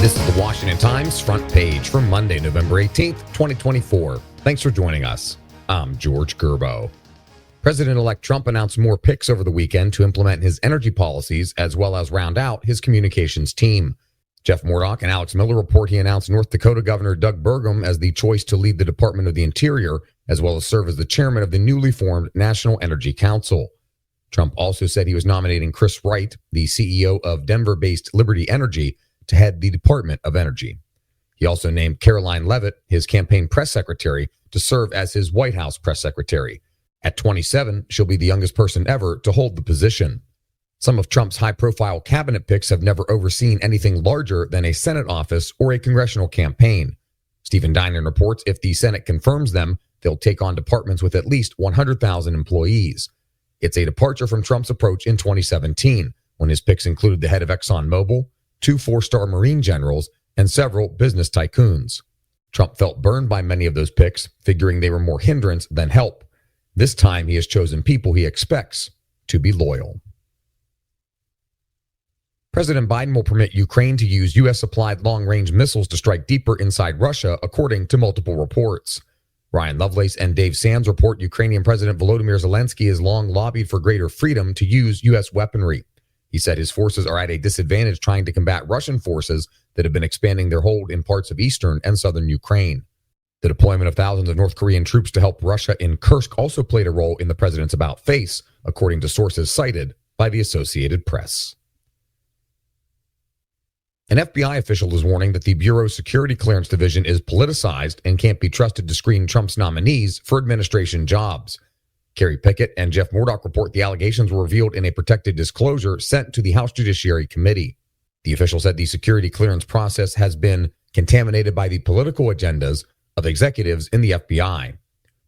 This is the Washington Times front page for Monday, November 18th, 2024. Thanks for joining us. I'm George Gerbo. President-elect Trump announced more picks over the weekend to implement his energy policies as well as round out his communications team. Jeff Murdoch and Alex Miller report he announced North Dakota Governor Doug Burgum as the choice to lead the Department of the Interior, as well as serve as the chairman of the newly formed National Energy Council. Trump also said he was nominating Chris Wright, the CEO of Denver-based Liberty Energy, to head the Department of Energy. He also named Caroline Leavitt, his campaign press secretary, to serve as his White House press secretary. At 27, she'll be the youngest person ever to hold the position. Some of Trump's high-profile cabinet picks have never overseen anything larger than a Senate office or a congressional campaign. Stephen Dinan reports if the Senate confirms them, they'll take on departments with at least 100,000 employees. It's a departure from Trump's approach in 2017, when his picks included the head of ExxonMobil, 2 four-star Marine generals, and several business tycoons. Trump felt burned by many of those picks, figuring they were more hindrance than help. This time, he has chosen people he expects to be loyal. President Biden will permit Ukraine to use U.S.-supplied long-range missiles to strike deeper inside Russia, according to multiple reports. Ryan Lovelace and Dave Sands report Ukrainian President Volodymyr Zelensky has long lobbied for greater freedom to use U.S. weaponry. He said his forces are at a disadvantage trying to combat Russian forces that have been expanding their hold in parts of eastern and southern Ukraine. The deployment of thousands of North Korean troops to help Russia in Kursk also played a role in the president's about-face, according to sources cited by the Associated Press. An FBI official is warning that the Bureau's Security Clearance Division is politicized and can't be trusted to screen Trump's nominees for administration jobs. Kerry Pickett and Jeff Murdoch report the allegations were revealed in a protected disclosure sent to the House Judiciary Committee. The official said the security clearance process has been contaminated by the political agendas of executives in the FBI.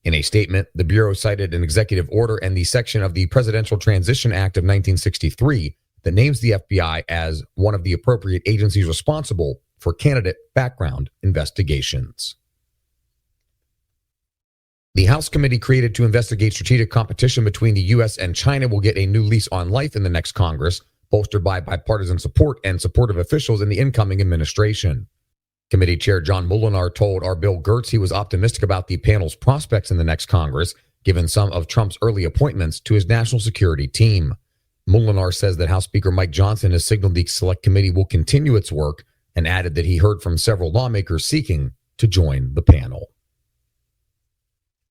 In a statement, the Bureau cited an executive order and the section of the Presidential Transition Act of 1963 that names the FBI as one of the appropriate agencies responsible for candidate background investigations. The House committee created to investigate strategic competition between the U.S. and China will get a new lease on life in the next Congress, bolstered by bipartisan support and supportive officials in the incoming administration. Committee Chair John Moolenaar told our Bill Gertz he was optimistic about the panel's prospects in the next Congress, given some of Trump's early appointments to his national security team. Moolenaar says that House Speaker Mike Johnson has signaled the Select Committee will continue its work and added that he heard from several lawmakers seeking to join the panel.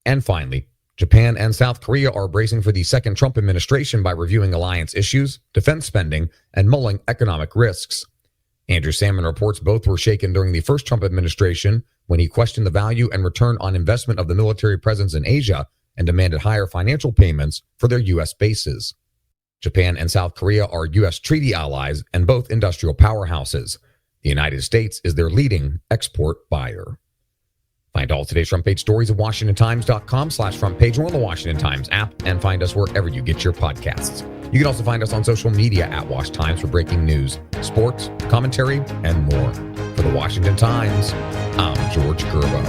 And finally, Japan and South Korea are bracing for the second Trump administration by reviewing alliance issues, defense spending, and mulling economic risks. Andrew Salmon reports both were shaken during the first Trump administration when he questioned the value and return on investment of the military presence in Asia and demanded higher financial payments for their U.S. bases. Japan and South Korea are U.S. treaty allies and both industrial powerhouses. The United States is their leading export buyer. Find all today's front page stories at WashingtonTimes.com/front page or on the Washington Times app, and find us wherever you get your podcasts. You can also find us on social media at Wash Times for breaking news, sports, commentary, and more. For the Washington Times, I'm George Gerbo.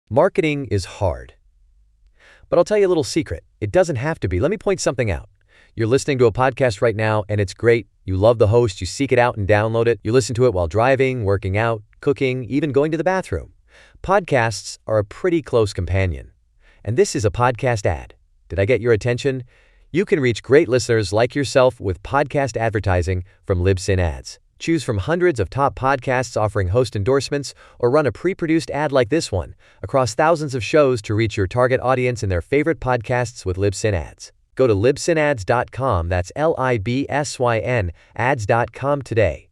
Marketing is hard. But I'll tell you a little secret. It doesn't have to be. Let me point something out. You're listening to a podcast right now, and it's great. You love the host. You seek it out and download it. You listen to it while driving, working out, cooking, even going to the bathroom. Podcasts are a pretty close companion. And this is a podcast ad. Did I get your attention? You can reach great listeners like yourself with podcast advertising from Libsyn Ads. Choose from hundreds of top podcasts offering host endorsements, or run a pre-produced ad like this one across thousands of shows to reach your target audience in their favorite podcasts with Libsyn Ads. Go to libsynads.com, that's Libsyn, ads.com today.